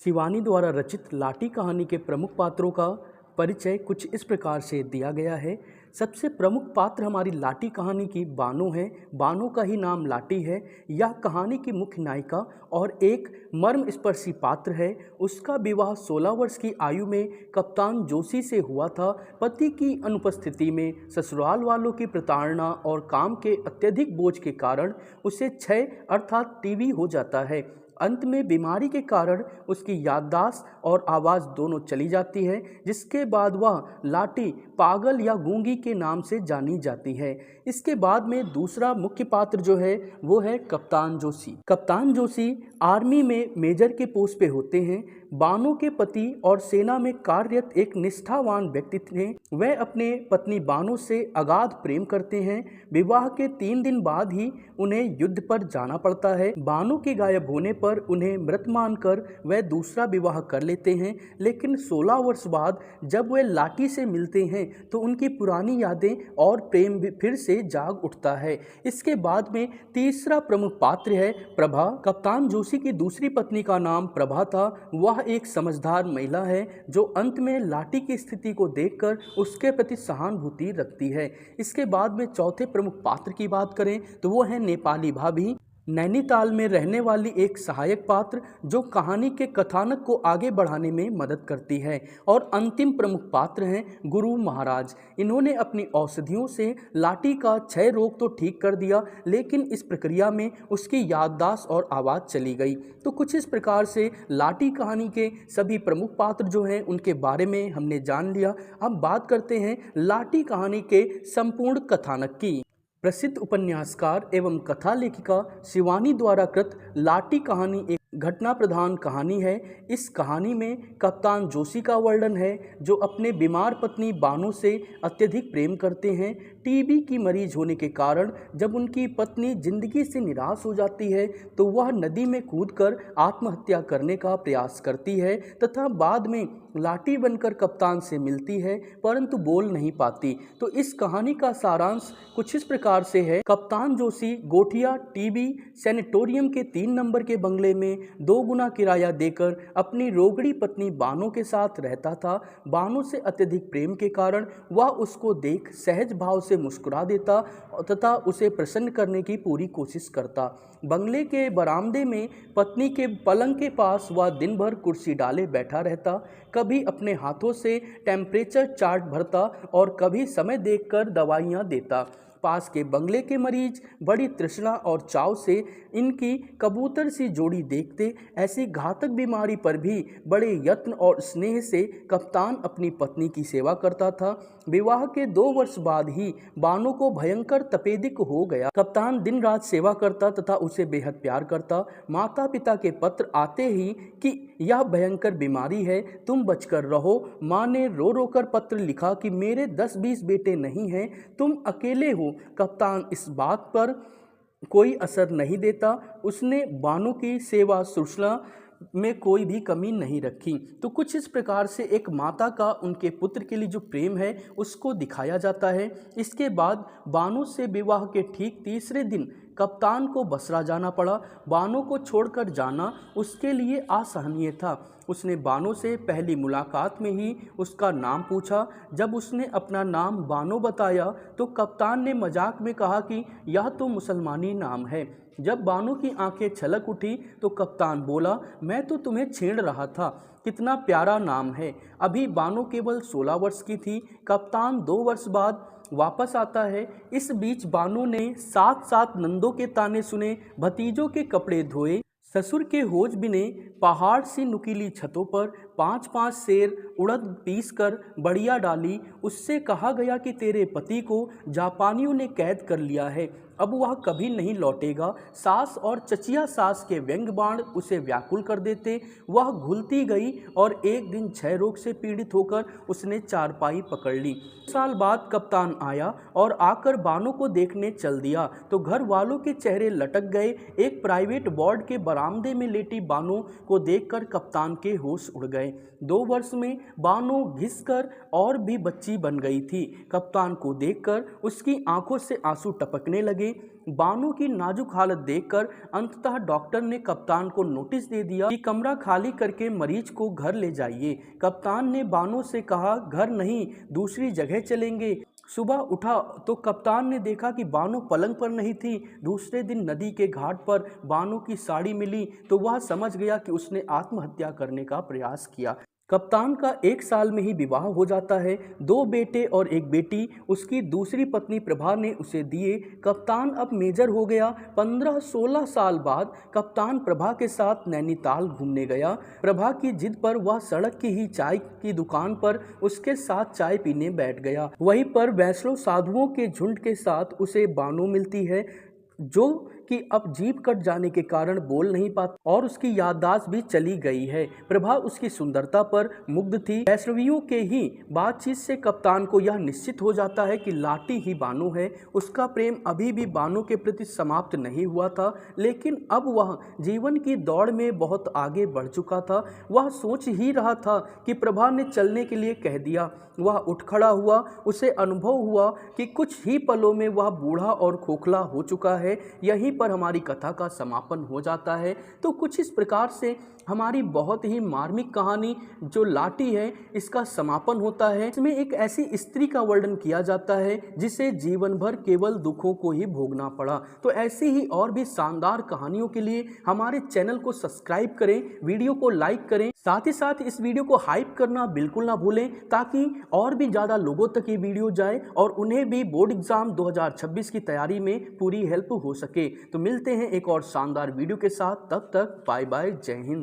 शिवानी द्वारा रचित लाटी कहानी के प्रमुख पात्रों का परिचय कुछ इस प्रकार से दिया गया है। सबसे प्रमुख पात्र हमारी लाटी कहानी की बानो है। बानो का ही नाम लाटी है। यह कहानी की मुख्य नायिका और एक मर्मस्पर्शी पात्र है। उसका विवाह 16 वर्ष की आयु में कप्तान जोशी से हुआ था। पति की अनुपस्थिति में ससुराल वालों की प्रताड़ना और काम के अत्यधिक बोझ के कारण उसे क्षय अर्थात टीबी हो जाता है। अंत में बीमारी के कारण उसकी याददाश्त और आवाज़ दोनों चली जाती है, जिसके बाद वह लाटी पागल या गूंगी के नाम से जानी जाती है। इसके बाद में दूसरा मुख्य पात्र जो है वो है कप्तान जोशी। कप्तान जोशी आर्मी में मेजर के पोस्ट पे होते हैं। बानो के पति और सेना में कार्यरत एक निष्ठावान व्यक्ति थे। वह अपने पत्नी बानो से अगाध प्रेम करते हैं। विवाह के 3 दिन बाद ही उन्हें युद्ध पर जाना पड़ता है। बानो के गायब होने पर उन्हें मृत मानकर वह दूसरा विवाह कर लेते हैं, लेकिन 16 वर्ष बाद जब वह लाटी से मिलते हैं तो उनकी पुरानी यादें और प्रेम भी फिर से जाग उठता है। इसके बाद में तीसरा प्रमुख पात्र है प्रभा। कप्तान जोशी की दूसरी पत्नी का नाम प्रभा था। वह एक समझदार महिला है जो अंत में लाटी की स्थिति को देखकर उसके प्रति सहानुभूति रखती है। इसके बाद में चौथे प्रमुख पात्र की बात करें तो वो है नेपाली भाभी, नैनीताल में रहने वाली एक सहायक पात्र जो कहानी के कथानक को आगे बढ़ाने में मदद करती है। और अंतिम प्रमुख पात्र हैं गुरु महाराज। इन्होंने अपनी औषधियों से लाटी का क्षय रोग तो ठीक कर दिया, लेकिन इस प्रक्रिया में उसकी याददाश्त और आवाज़ चली गई। तो कुछ इस प्रकार से लाटी कहानी के सभी प्रमुख पात्र जो हैं उनके बारे में हमने जान लिया। अब बात करते हैं लाटी कहानी के संपूर्ण कथानक की। प्रसिद्ध उपन्यासकार एवं कथा लेखिका शिवानी द्वारा कृत लाटी कहानी एक घटना प्रधान कहानी है। इस कहानी में कप्तान जोशी का वर्णन है जो अपने बीमार पत्नी बानो से अत्यधिक प्रेम करते हैं। टीबी की मरीज होने के कारण जब उनकी पत्नी जिंदगी से निराश हो जाती है तो वह नदी में कूदकर आत्महत्या करने का प्रयास करती है तथा बाद में लाटी बनकर कप्तान से मिलती है, परंतु बोल नहीं पाती। तो इस कहानी का सारांश कुछ इस प्रकार से है। कप्तान जोशी गोठिया टीबी सैनिटोरियम के 3 नंबर के बंगले में 2 गुना किराया देकर अपनी रोगड़ी पत्नी बानो के साथ रहता था। बानो से अत्यधिक प्रेम के कारण वह उसको देख सहज भाव से मुस्कुरा देता तथा उसे प्रसन्न करने की पूरी कोशिश करता। बंगले के बरामदे में पत्नी के पलंग के पास वह दिन भर कुर्सी डाले बैठा रहता। कभी अपने हाथों से टेम्परेचर चार्ट भरता और कभी समय देखकर दवाइयाँ देता। पास के बंगले के मरीज बड़ी तृष्णा और चाव से इनकी कबूतर सी जोड़ी देखते। ऐसी घातक बीमारी पर भी बड़े यत्न और स्नेह से कप्तान अपनी पत्नी की सेवा करता था। विवाह के 2 वर्ष बाद ही बानो को भयंकर तपेदिक हो गया। कप्तान दिन रात सेवा करता तथा उसे बेहद प्यार करता। माता पिता के पत्र आते ही कि यह भयंकर बीमारी है, तुम बचकर रहो। माँ ने रो रो कर पत्र लिखा कि मेरे 10-20 बेटे नहीं हैं, तुम अकेले हो। कप्तान इस बात पर कोई असर नहीं देता। उसने बानो की सेवा शुश्रूषा में कोई भी कमी नहीं रखी। तो कुछ इस प्रकार से एक माता का उनके पुत्र के लिए जो प्रेम है उसको दिखाया जाता है। इसके बाद बानो से विवाह के ठीक तीसरे दिन कप्तान को बसरा जाना पड़ा। बानो को छोड़कर जाना उसके लिए असहनीय था। उसने बानो से पहली मुलाकात में ही उसका नाम पूछा। जब उसने अपना नाम बानो बताया तो कप्तान ने मजाक में कहा कि यह तो मुसलमानी नाम है। जब बानो की आंखें छलक उठी तो कप्तान बोला, मैं तो तुम्हें छेड़ रहा था, कितना प्यारा नाम है। अभी बानो केवल 16 वर्ष की थी। कप्तान 2 वर्ष बाद वापस आता है। इस बीच बानो ने 7-7 नंदों के ताने सुने, भतीजों के कपड़े धोए, ससुर के होज बिने, पहाड़ सी नुकीली छतों पर 5-5 सेर उड़द पीस कर बढ़िया डाली। उससे कहा गया कि तेरे पति को जापानियों ने कैद कर लिया है, अब वह कभी नहीं लौटेगा। सास और चचिया सास के व्यंग बाण उसे व्याकुल कर देते। वह घुलती गई और एक दिन क्षय रोग से पीड़ित होकर उसने चारपाई पकड़ ली। साल बाद कप्तान आया और आकर बानो को देखने चल दिया तो घर वालों के चेहरे लटक गए। एक प्राइवेट वार्ड के बरामदे में लेटी बानो को देखकर कप्तान के होश उड़ गए। 2 वर्ष में बानो घिसकर और भी बच्ची बन गई थी। कप्तान को देखकर उसकी आंखों से आंसू टपकने लगे। लगे। बानों की नाजुक हालत देखकर अंततः डॉक्टर ने कप्तान को नोटिस दे दिया कि कमरा खाली करके मरीज को घर ले जाइए। कप्तान ने बानों से कहा, घर नहीं, दूसरी जगह चलेंगे। सुबह उठा तो कप्तान ने देखा कि बानो पलंग पर नहीं थी। दूसरे दिन नदी के घाट पर बानो की साड़ी मिली तो वह समझ गया कि उसने आत्महत्या करने का प्रयास किया। कप्तान का 1 साल में ही विवाह हो जाता है। 2 बेटे और 1 बेटी उसकी दूसरी पत्नी प्रभा ने उसे दिए। कप्तान अब मेजर हो गया। 15-16 साल बाद कप्तान प्रभा के साथ नैनीताल घूमने गया। प्रभा की जिद पर वह सड़क की ही चाय की दुकान पर उसके साथ चाय पीने बैठ गया। वहीं पर वैष्णव साधुओं के झुंड के साथ उसे बानो मिलती है, जो कि अब जीभ कट जाने के कारण बोल नहीं पाती और उसकी याददाश्त भी चली गई है। प्रभा उसकी सुंदरता पर मुग्ध थी। वैष्णवियों के ही बातचीत से कप्तान को यह निश्चित हो जाता है कि लाटी ही बानो है। उसका प्रेम अभी भी बानो के प्रति समाप्त नहीं हुआ था, लेकिन अब वह जीवन की दौड़ में बहुत आगे बढ़ चुका था। वह सोच ही रहा था कि प्रभा ने चलने के लिए कह दिया। वह उठ खड़ा हुआ। उसे अनुभव हुआ कि कुछ ही पलों में वह बूढ़ा और खोखला हो चुका है। यहीं पर हमारी कथा का समापन हो जाता है। तो कुछ इस प्रकार से हमारी बहुत ही मार्मिक कहानी जो लाटी है, इसका समापन होता है। इसमें एक ऐसी स्त्री का वर्णन किया जाता है जिसे जीवन भर केवल दुखों को ही भोगना पड़ा। तो ऐसी ही और भी शानदार कहानियों के लिए हमारे चैनल को सब्सक्राइब करें, वीडियो को लाइक करें, साथ ही साथ इस वीडियो को हाइप करना बिल्कुल ना भूलें, ताकि और भी ज़्यादा लोगों तक ये वीडियो जाए और उन्हें भी बोर्ड एग्जाम 2026 की तैयारी में पूरी हेल्प हो सके। तो मिलते हैं एक और शानदार वीडियो के साथ, तब तक बाय बाय, जय हिंद।